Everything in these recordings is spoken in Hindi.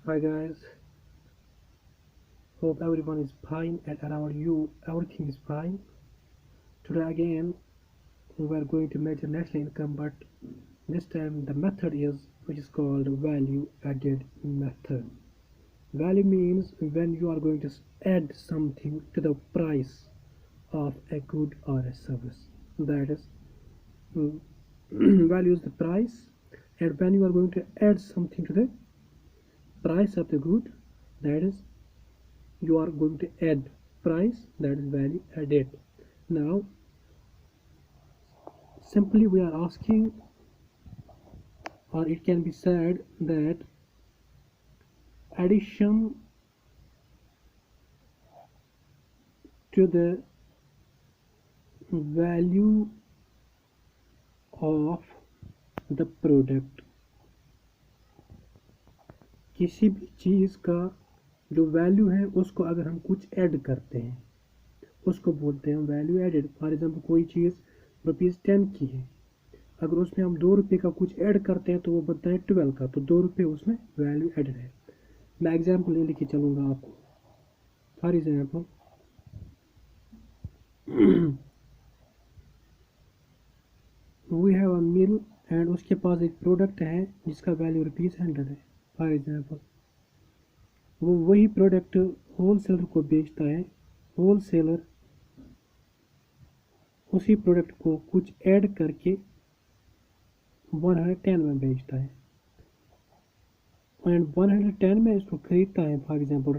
Hi guys, hope everyone is fine and around you everything is fine. Today again we are going to measure national income, but this time the method is which is called value added method. Value means when you are going to add something to the price of a good or a service. That is, mm, value is the price, and when you are going to add something to the price of the good, that is you are going to add price, that is value added. Now simply we are asking, or it can be said that addition to the value of the product, किसी भी चीज़ का जो वैल्यू है उसको अगर हम कुछ ऐड करते हैं उसको बोलते हैं वैल्यू एडेड। फॉर एग्जांपल कोई चीज़ ₹10 की है, अगर उसमें हम ₹2 का कुछ ऐड करते हैं तो वो बनता है 12 का, तो ₹2 उसमें वैल्यू एडेड है। मैं एग्जाम्पल ले लेके चलूँगा आपको। For example we have a mill and उसके पास एक प्रोडक्ट है जिसका वैल्यू ₹100 है। फॉर एग्जाम्पल वो वही प्रोडक्ट होल सेलर को बेचता है, होल सेलर उसी प्रोडक्ट को कुछ ऐड करके 110 में बेचता है, एंड 110 में इसको खरीदता है। फॉर एग्जाम्पल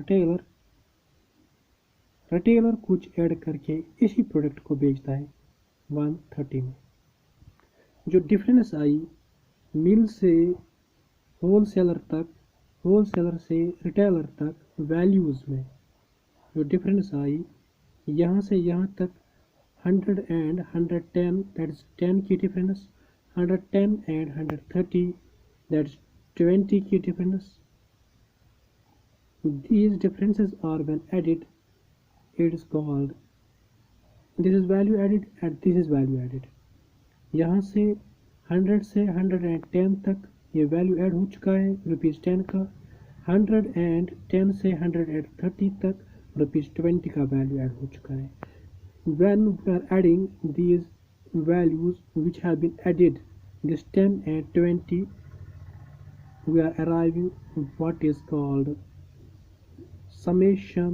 रिटेलर कुछ ऐड करके इसी प्रोडक्ट को बेचता है 130 में। जो डिफरेंस आई मिल से होल सेलर तक, होल सेलर से रिटेलर तक वैल्यूज़ में जो डिफरेंस आई, यहाँ से यहाँ तक 100 एंड 110 दैट इज 10 की डिफरेंस, 110 एंड 130 दैट इज 20 की difference. These differences are when added, it is called, this is value added and this is value added। यहाँ से 100 से 110 तक ये वैल्यू ऐड हो चुका है ₹10 का, 110 से 130 तक ₹20 का वैल्यू ऐड हो चुका है। When we are adding these values which have been added, this 10 and 20, we are arriving what is called summation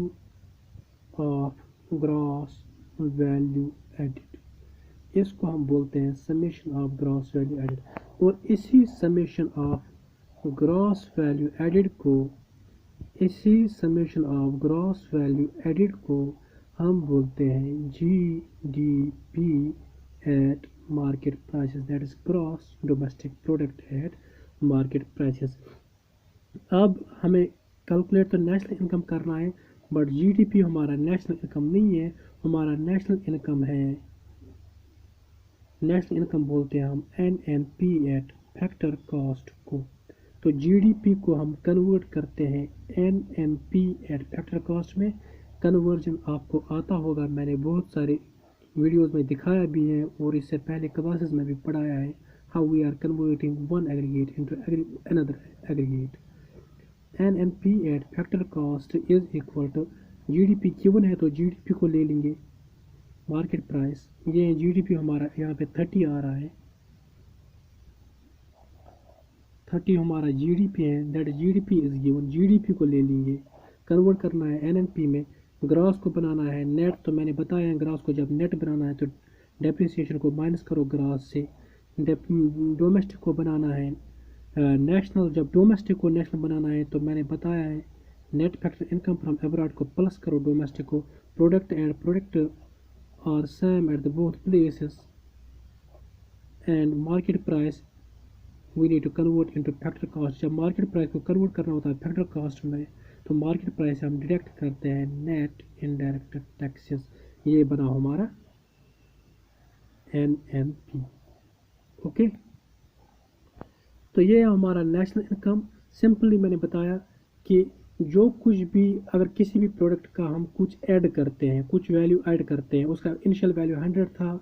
of gross value added। इसको हम बोलते हैं summation of gross value added, और इसी summation of gross value added को, इसी summation of gross value added को हम बोलते हैं GDP at market prices, that is gross domestic product at market prices. अब हमें कैलकुलेट तो नेशनल इनकम करना है, बट GDP हमारा नेशनल इनकम नहीं है, हमारा नेशनल इनकम है, नेशनल इनकम बोलते हैं हम NNP एट फैक्टर कॉस्ट को। तो GDP को हम कन्वर्ट करते हैं NNP एट फैक्टर कॉस्ट में। कन्वर्जन आपको आता होगा, मैंने बहुत सारे वीडियोस में दिखाया भी है और इससे पहले क्लासेस में भी पढ़ाया है, how we are converting one aggregate into another aggregate. NNP at factor cost is equal to GDP given है तो GDP को ले लेंगे, मार्केट प्राइस ये GDP हमारा यहाँ पे 30 आ रहा है, 30 हमारा GDP है, that GDP is given, GDP को ले लेंगे, कन्वर्ट करना है NNP में, ग्रॉस को बनाना है नेट, तो मैंने बताया है ग्रॉस को जब नेट बनाना है तो डेप्रिसिएशन को माइनस करो ग्रॉस से। डोमेस्टिक को बनाना है नेशनल, जब डोमेस्टिक को नेशनल बनाना है तो मैंने बताया है net factor income from abroad को प्लस करो डोमेस्टिक को, product and product are same at the both places, and market price we need to convert into factor cost। जब मार्केट प्राइस को कन्वर्ट करना होता है फैक्टर कॉस्ट में तो मार्केट प्राइस से हम डिडक्ट करते हैं नेट इनडायरेक्ट टैक्सेस, ये बना हमारा NNP। ओके, तो ये हमारा नेशनल इनकम। सिंपली मैंने बताया कि जो कुछ भी, अगर किसी भी प्रोडक्ट का हम कुछ ऐड करते हैं, कुछ वैल्यू ऐड करते हैं, उसका इनिशियल वैल्यू 100 था,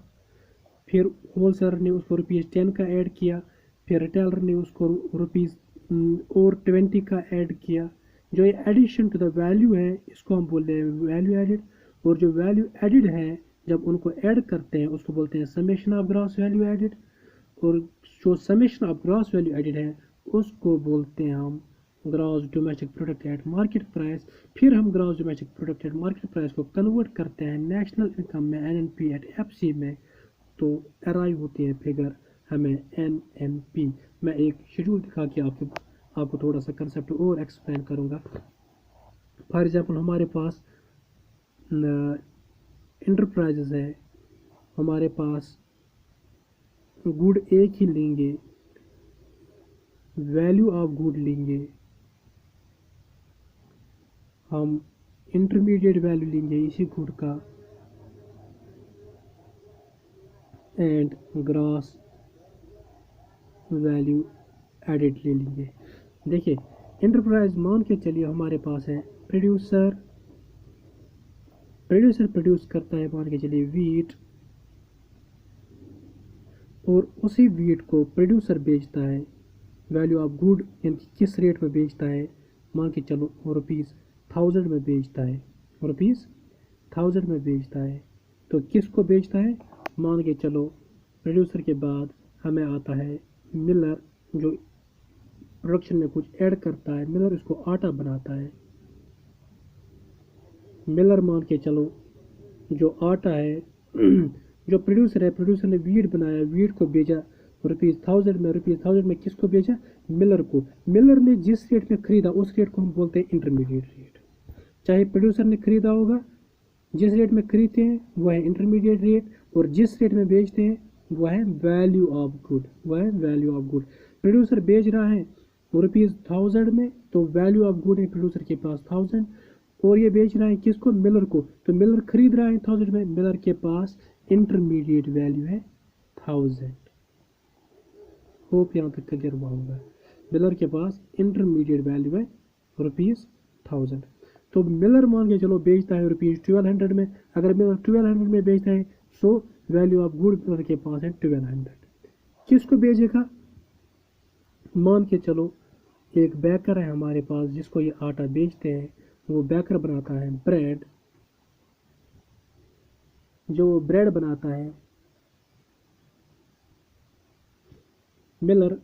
फिर होलसेलर ने उसको ₹10 का ऐड किया, फिर रिटेलर ने उसको और 20 का ऐड किया, जो ये एडिशन टू द वैल्यू है इसको हम बोलते हैं वैल्यू एडिड, और जो वैल्यू एडिड है जब उनको ऐड करते हैं उसको बोलते हैं summation of gross value added, और जो summation of gross value added है उसको बोलते हैं हम gross domestic product at market price. फिर हम gross domestic product at market price को कन्वर्ट करते हैं नेशनल इनकम में NNP एट FC में, तो अराइव होती है फिगर हमें NNP। मैं एक शेड्यूल दिखा के आपको थोड़ा सा कंसेप्ट और एक्सप्लेन करूँगा। फॉर एग्जांपल हमारे पास इंटरप्राइजेज है, हमारे पास गुड एक ही लेंगे, वैल्यू ऑफ गुड लेंगे, हम इंटरमीडिएट वैल्यू लेंगे इसी गुड का, एंड ग्रॉस वैल्यू एडिड ले लेंगे। देखिए इंटरप्राइज मान के चलिए हमारे पास है प्रोड्यूसर प्रोड्यूस करता है मान के चलिए वीट, और उसी वीट को प्रोड्यूसर बेचता है वैल्यू ऑफ गुड यानी किस रेट में बेचता है, मान के चलो ₹1000 में बेचता है, ₹1000 में बेचता है। तो किसको बेचता है, मान के चलो प्रोड्यूसर के बाद हमें आता है मिलर जो प्रोडक्शन में कुछ ऐड करता है, मिलर इसको आटा बनाता है। मिलर मान के चलो जो आटा है जो प्रोड्यूसर है, प्रोड्यूसर ने वीट बनाया, वीट को बेचा ₹1000 में किसको बेचा, मिलर को। मिलर ने जिस रेट में खरीदा उस रेट को हम बोलते हैं इंटरमीडिएट रेट। चाहे प्रोड्यूसर ने खरीदा होगा, जिस रेट में खरीदते हैं वह है इंटरमीडिएट रेट, और जिस रेट में बेचते हैं वह है वैल्यू ऑफ गुड, प्रोड्यूसर बेच रहा है ₹1000 में, तो वैल्यू ऑफ गुड है प्रोड्यूसर के पास 1000, और ये बेच रहा है किसको, मिलर को। तो मिलर खरीद रहा है 1000 में, मिलर के पास इंटरमीडिएट वैल्यू है 1000। होप यहाँ तक क्लियर हुआ होगा। मिलर के पास इंटरमीडिएट वैल्यू है ₹1000। तो मिलर मान के चलो बेचता है ₹1200 में। अगर मिलर 1200 में बेचता है so value of good Miller के पास है 1200। किसको बेचेगा, मान के चलो एक बेकर है हमारे पास जिसको ये आटा बेचते हैं, वो बेकर बनाता है ब्रेड, जो ब्रेड बनाता है। मिलर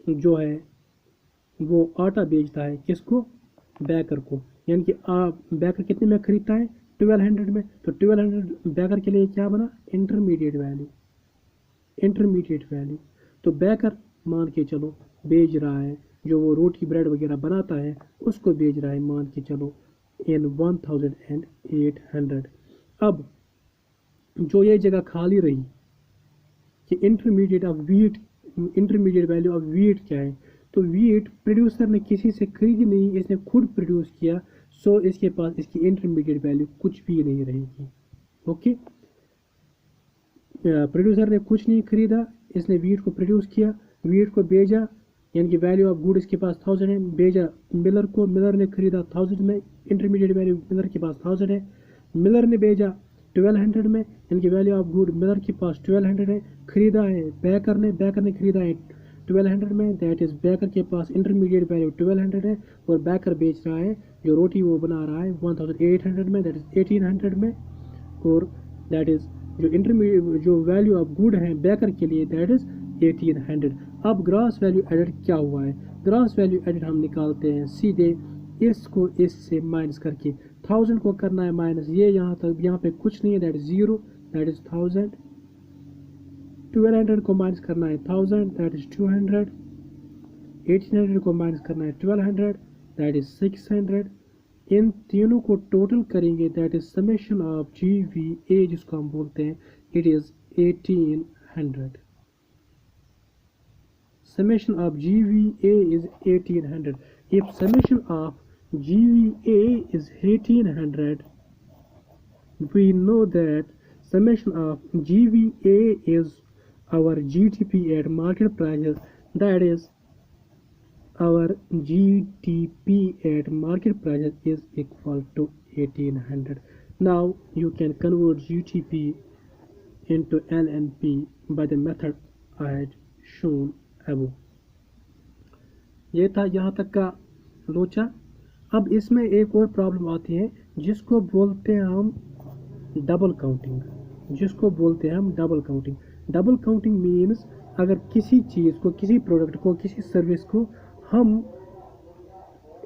जो है वो आटा बेचता है किसको, बेकर को, यानी कि बेकर कितने में खरीदता है 1200 में। तो 1200 बेकर के लिए क्या बना, इंटरमीडिएट वैल्यू। तो बेकर मान के चलो बेच रहा है, जो वो रोटी ब्रेड वगैरह बनाता है उसको बेच रहा है मान के चलो इन 1800। अब जो ये जगह खाली रही कि इंटरमीडिएट वैल्यू ऑफ वीट क्या है, तो वीट प्रोड्यूसर ने किसी से खरीदी नहीं, इसने खुद प्रोड्यूस किया, सो इसके पास इसकी इंटरमीडिएट वैल्यू कुछ भी नहीं रहेगी। ओके, प्रोड्यूसर ने कुछ नहीं खरीदा, इसने वीट को प्रोड्यूस किया, वीट को बेचा, यानी कि वैल्यू ऑफ गुड इसके पास 1000 है, बेचा मिलर को, मिलर ने खरीदा 1000 में, इंटरमीडिएट वैल्यू मिलर के पास 1000 है, मिलर ने बेचा 1200 में, यानी कि वैल्यू ऑफ गुड मिलर के पास 1200 है, खरीदा है बेकर ने खरीदा है 1200 में, दैट इज बेकर के पास इंटरमीडिएट वैल्यू 1200 है, और बेकर बेच रहा है जो रोटी वो बना रहा है 1800 में, दैट इज 1800 में, और दैट इज जो इंटरमीडिएट जो वैल्यू ऑफ गुड है बेकर के लिए दैट इज 1800। अब ग्रॉस वैल्यू एडिड क्या हुआ है, ग्रॉस वैल्यू एडिड हम निकालते हैं सीधे इसको इससे माइनस करके, 1000 को करना है माइनस, ये यहाँ तक, यहाँ पे कुछ नहीं है, दैट इज 0, दैट इज 1000, 1200 को माइनस करना है 1000, दैट इज 200, 1800 को माइनस करना है 1200, दैट इज 600। इन तीनों को टोटल करेंगे that is summation of GVA जिसको हम बोलते हैं, it is 1800। Summation of GVA is 1800. If summation of GVA is 1800, we know that summation of GVA is our GDP at market prices, that is our GDP at market prices is equal to 1800. Now you can convert GDP into LNP by the method I had shown above। ये था यहाँ तक का लोचा। अब इसमें एक और प्रॉब्लम आती है जिसको बोलते हैं हम double counting. Double counting means अगर किसी चीज़ को, किसी प्रोडक्ट को, किसी सर्विस को हम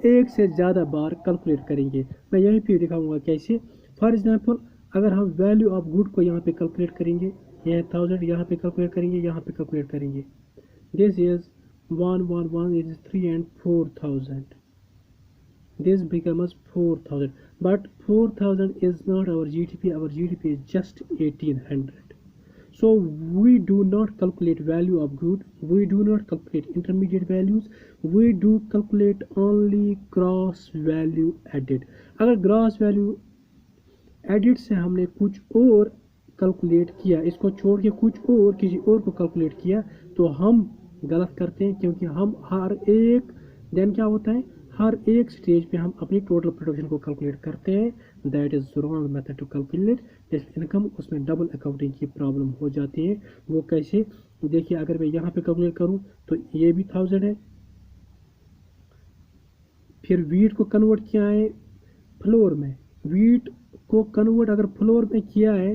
एक से ज़्यादा बार कैलकुलेट करेंगे। मैं यहीं पे दिखाऊंगा कैसे। फॉर एग्जांपल अगर हम वैल्यू ऑफ गुड को यहाँ पे कैलकुलेट करेंगे, यह 1000 यहाँ पे कैलकुलेट करेंगे, यहाँ पे कैलकुलेट करेंगे, this is 111 is 3 and 4000, this becomes 4000, but 4000 is not our GDP. Our GDP is just 1800. So we do not calculate value of good, we do not calculate intermediate values, we do calculate only gross value added. अगर gross value added से हमने कुछ और कैलकुलेट किया, इसको छोड़ के कुछ और किसी और को कैलकुलेट किया, तो हम गलत करते हैं, क्योंकि हम हर एक देन क्या होता है, हर एक स्टेज पे हम अपनी टोटल प्रोडक्शन को कैलकुलेट करते हैं। That is wrong method to calculate income. उसमें डबल अकाउंटिंग की प्रॉब्लम हो जाती है। वो कैसे, देखिए अगर मैं यहाँ पे कैलकुलेट करूँ तो ये भी 1000 है, फिर वीट को कन्वर्ट किया है फ्लोर में, वीट को कन्वर्ट अगर फ्लोर में किया है,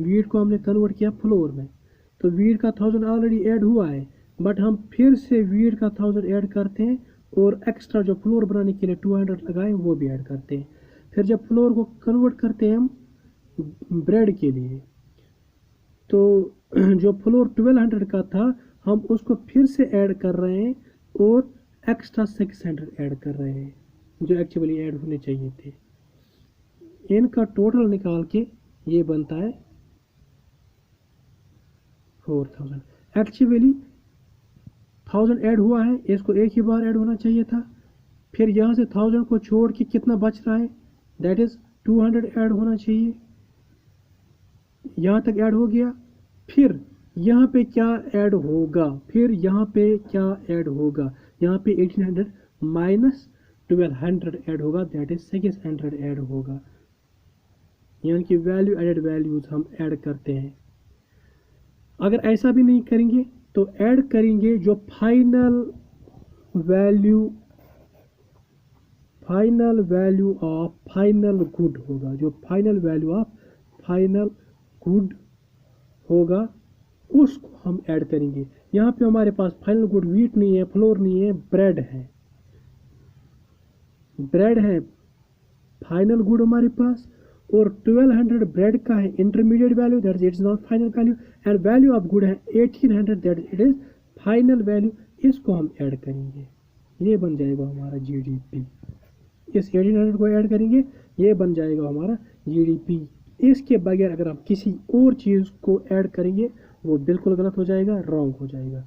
वीट को हमने कन्वर्ट किया फ्लोर में, तो वीट का 1000 ऑलरेडी ऐड हुआ है, बट हम फिर से वीट का 1000 ऐड करते हैं और एक्स्ट्रा जो फ्लोर बनाने के लिए 200 लगाए वो भी ऐड करते हैं। फिर जब फ्लोर को कन्वर्ट करते हैं हम ब्रेड के लिए, तो जो फ्लोर 1200 का था हम उसको फिर से ऐड कर रहे हैं और एक्स्ट्रा 600 ऐड कर रहे हैं जो एक्चुअली ऐड होने चाहिए थे। इनका टोटल निकाल के ये बनता है 4000। एक्चुअली 1000 ऐड हुआ है, इसको एक ही बार ऐड होना चाहिए था। फिर यहाँ से 1000 को छोड़ के कितना बच रहा है, दैट इज 200 ऐड होना चाहिए। यहाँ तक ऐड हो गया, फिर यहाँ पे क्या ऐड होगा, यहाँ पे 1800 माइनस 1200 ऐड होगा, दैट इज 600 ऐड होगा। यानी कि वैल्यू एडेड वैल्यूज हम ऐड करते हैं। अगर ऐसा भी नहीं करेंगे तो ऐड करेंगे जो final value of final good होगा, जो final value of final good होगा उसको हम ऐड करेंगे। यहाँ पे हमारे पास फाइनल गुड वीट नहीं है, फ्लोर नहीं है, ब्रेड है फाइनल गुड हमारे पास, और 1200 ब्रेड का है intermediate value, that is it's not final value, and value of good है 1800, that it is final value. इसको हम ऐड करेंगे, ये बन जाएगा हमारा जीडीपी। इस 1800 को ऐड करेंगे, ये बन जाएगा हमारा जीडीपी। इसके बगैर अगर हम किसी और चीज़ को ऐड करेंगे वो बिल्कुल गलत हो जाएगा, रॉन्ग हो जाएगा।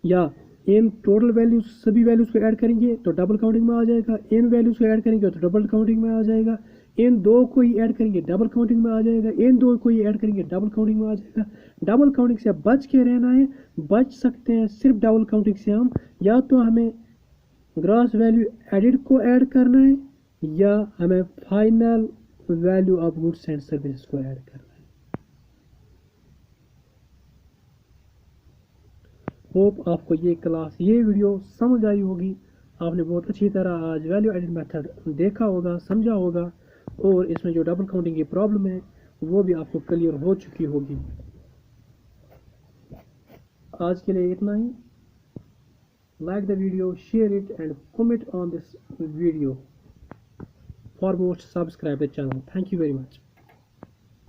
या इन टोटल वैल्यूज सभी वैल्यूज को ऐड करेंगे तो डबल काउंटिंग में आ जाएगा, इन वैल्यूज को ऐड करेंगे तो डबल काउंटिंग में आ जाएगा, इन दो को ही ऐड करेंगे डबल काउंटिंग में आ जाएगा, इन दो को ही ऐड करेंगे डबल काउंटिंग में आ जाएगा। डबल काउंटिंग से बच के रहना है, बच सकते हैं सिर्फ डबल काउंटिंग से हम, या तो हमें ग्रॉस वैल्यू एडिड को ऐड करना है या हमें final value of goods and services को ऐड करना है। होप आपको ये वीडियो समझ आई होगी। आपने बहुत अच्छी तरह आज वैल्यू एडिड मेथड देखा होगा, समझा होगा, और इसमें जो डबल काउंटिंग की प्रॉब्लम है वो भी आपको क्लियर हो चुकी होगी। आज के लिए इतना ही। Like the video, share it and comment on this video. For more, subscribe the channel. Thank you very much.